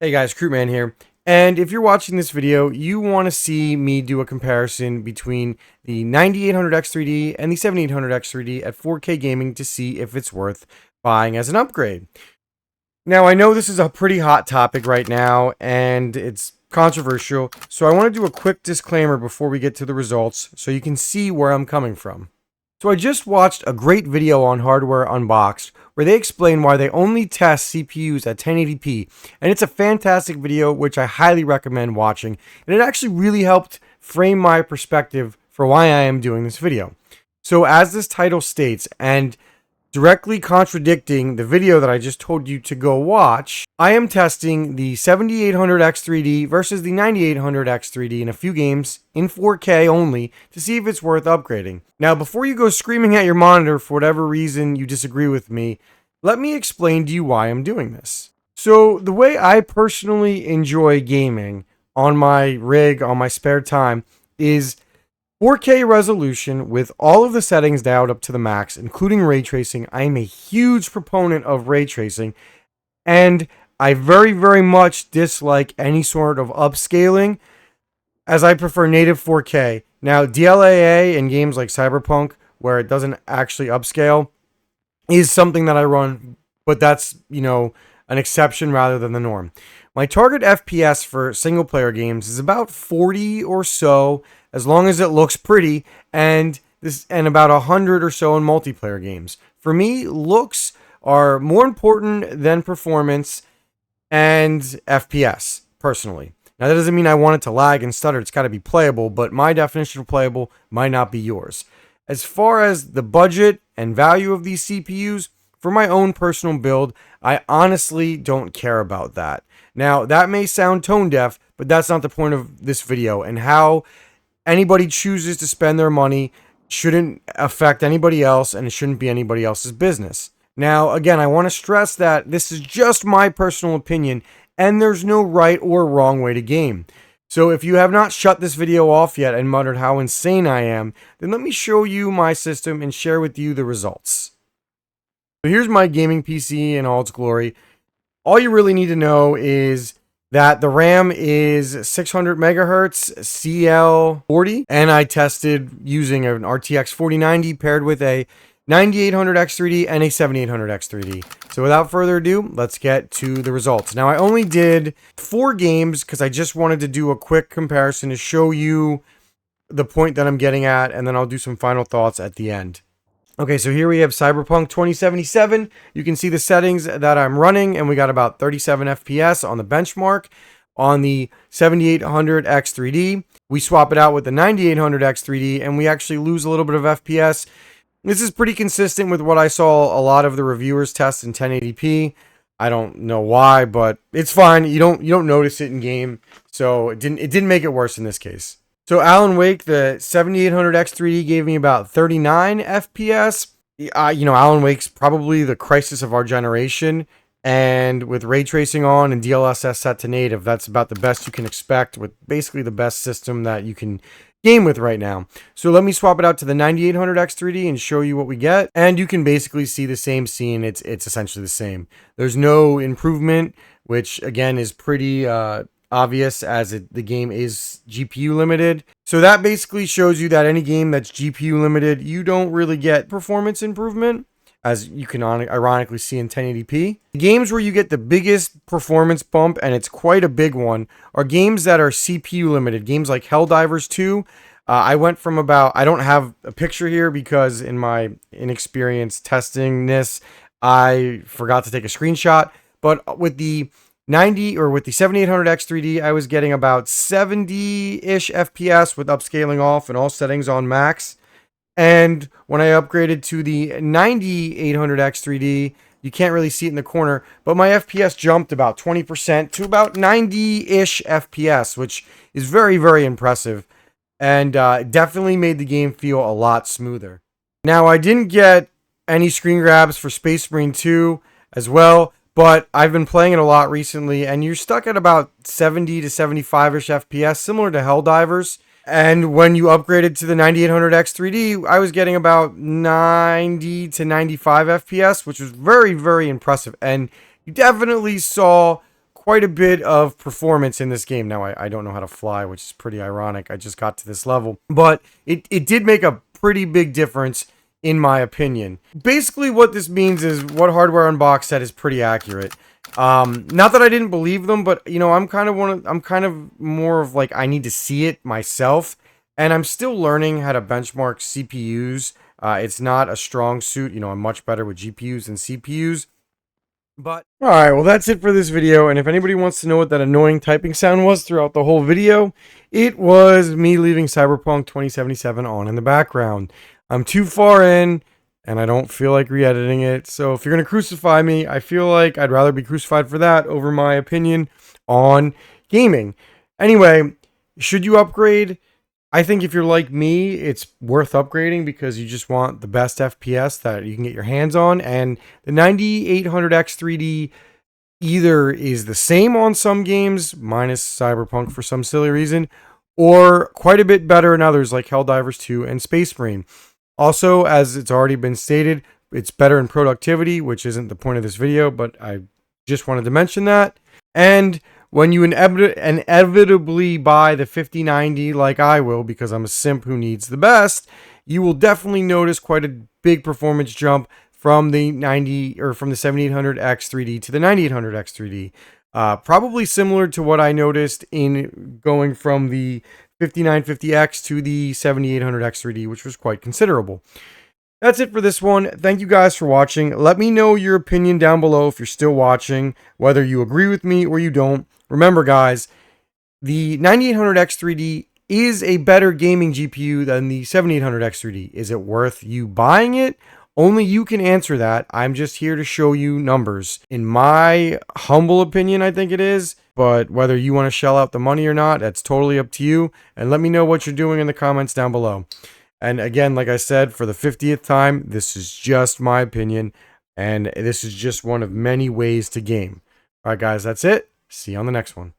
Hey guys, Crewman here. And if you're watching this video, you want to see me do a comparison between the 9800X3D and the 7800X3D at 4K gaming to see if it's worth buying as an upgrade. Now, I know this is a pretty hot topic right now, and it's controversial, so I want to do a quick disclaimer before we get to the results so you can see where I'm coming from. So I just watched a great video on Hardware Unboxed where they explain why they only test CPUs at 1080p, and it's a fantastic video which I highly recommend watching, and it actually really helped frame my perspective for why I am doing this video. So as this title states, and directly contradicting the video that I just told you to go watch, I am testing the 7800X3D versus the 9800X3D in a few games in 4K only to see if it's worth upgrading. Now, before you go screaming at your monitor for whatever reason you disagree with me, let me explain to you why I'm doing this. So, the way I personally enjoy gaming on my rig, on my spare time, is 4K resolution with all of the settings dialed up to the max, including ray tracing. I am a huge proponent of ray tracing, and I very, very much dislike any sort of upscaling, as I prefer native 4K. Now, DLAA in games like Cyberpunk, where it doesn't actually upscale, is something that I run, but that's, an exception rather than the norm. My target FPS for single player games is about 40 or so, as long as it looks pretty, and about 100 or so in multiplayer games. For me, looks are more important than performance and FPS, personally. Now, that doesn't mean I want it to lag and stutter. It's got to be playable, but my definition of playable might not be yours. As far as the budget and value of these CPUs, for my own personal build, I honestly don't care about that. Now, that may sound tone deaf, but that's not the point of this video, and how anybody chooses to spend their money shouldn't affect anybody else, and it shouldn't be anybody else's business. Now, again, I want to stress that this is just my personal opinion, and there's no right or wrong way to game. So if you have not shut this video off yet and muttered how insane I am, then let me show you my system and share with you the results. So here's my gaming PC in all its glory. All you really need to know is that the RAM is 600 megahertz CL40, and I tested using an RTX 4090 paired with a 9800X3D and a 7800X3D. So without further ado, let's get to the results. Now, I only did 4 games because I just wanted to do a quick comparison to show you the point that I'm getting at, and then I'll do some final thoughts at the end. Okay, so here we have Cyberpunk 2077. You can see the settings that I'm running, and we got about 37 FPS on the benchmark. On the 7800X3D, we swap it out with the 9800X3D, and we actually lose a little bit of FPS. This is pretty consistent with what I saw a lot of the reviewers test in 1080p. I don't know why, but it's fine. You don't notice it in game, so it didn't make it worse in this case. So Alan Wake, the 7800X3D gave me about 39 FPS. Alan Wake's probably the crisis of our generation, and with ray tracing on and DLSS set to native, that's about the best you can expect with basically the best system that you can game with right now. So let me swap it out to the 9800X3D and show you what we get, and you can basically see the same scene. It's essentially the same. There's no improvement, which again is pretty obvious, as the game is GPU limited. So that basically shows you that any game that's GPU limited, you don't really get performance improvement, as you can ironically see in 1080p. The games where you get the biggest performance bump, and it's quite a big one, are games that are CPU limited. Games like Helldivers 2. I went from I don't have a picture here because in my inexperience testing this, I forgot to take a screenshot. But with the 7800X3D, I was getting about 70-ish FPS with upscaling off and all settings on max. And when I upgraded to the 9800X3D, you can't really see it in the corner, but my FPS jumped about 20% to about 90-ish FPS, which is very, very impressive, and definitely made the game feel a lot smoother. Now, I didn't get any screen grabs for Space Marine 2 as well, but I've been playing it a lot recently, and you're stuck at about 70 to 75-ish FPS, similar to Helldivers. And when you upgraded to the 9800X3D, I was getting about 90 to 95 FPS, which was very, very impressive. And you definitely saw quite a bit of performance in this game. Now, I don't know how to fly, which is pretty ironic. I just got to this level. But it did make a pretty big difference, in my opinion. Basically, what this means is what Hardware Unboxed said is pretty accurate. Not that I didn't believe them, but, you know, I'm kind of more of like, I need to see it myself. And I'm still learning how to benchmark CPUs. It's not a strong suit. You know, I'm much better with GPUs than CPUs. But alright, well that's it for this video, and if anybody wants to know what that annoying typing sound was throughout the whole video, it was me leaving Cyberpunk 2077 on in the background. I'm too far in, and I don't feel like re-editing it, so if you're going to crucify me, I feel like I'd rather be crucified for that over my opinion on gaming. Anyway, should you upgrade? I think if you're like me, it's worth upgrading because you just want the best FPS that you can get your hands on. And the 9800X 3D either is the same on some games, minus Cyberpunk for some silly reason, or quite a bit better in others like Helldivers 2 and Space Marine. Also, as it's already been stated, it's better in productivity, which isn't the point of this video, but I just wanted to mention that. And when you inevitably buy the 5090 like I will, because I'm a simp who needs the best, you will definitely notice quite a big performance jump from the 7800X 3D to the 9800X 3D. Probably similar to what I noticed in going from the 5950X to the 7800X 3D, which was quite considerable. That's it for this one. Thank you guys for watching. Let me know your opinion down below if you're still watching, whether you agree with me or you don't. Remember, guys, the 9800X 3D is a better gaming GPU than the 7800X 3D. Is it worth you buying it? Only you can answer that. I'm just here to show you numbers. In my humble opinion, I think it is. But whether you want to shell out the money or not, that's totally up to you. And let me know what you're doing in the comments down below. And again, like I said, for the 50th time, this is just my opinion. And this is just one of many ways to game. All right, guys, that's it. See you on the next one.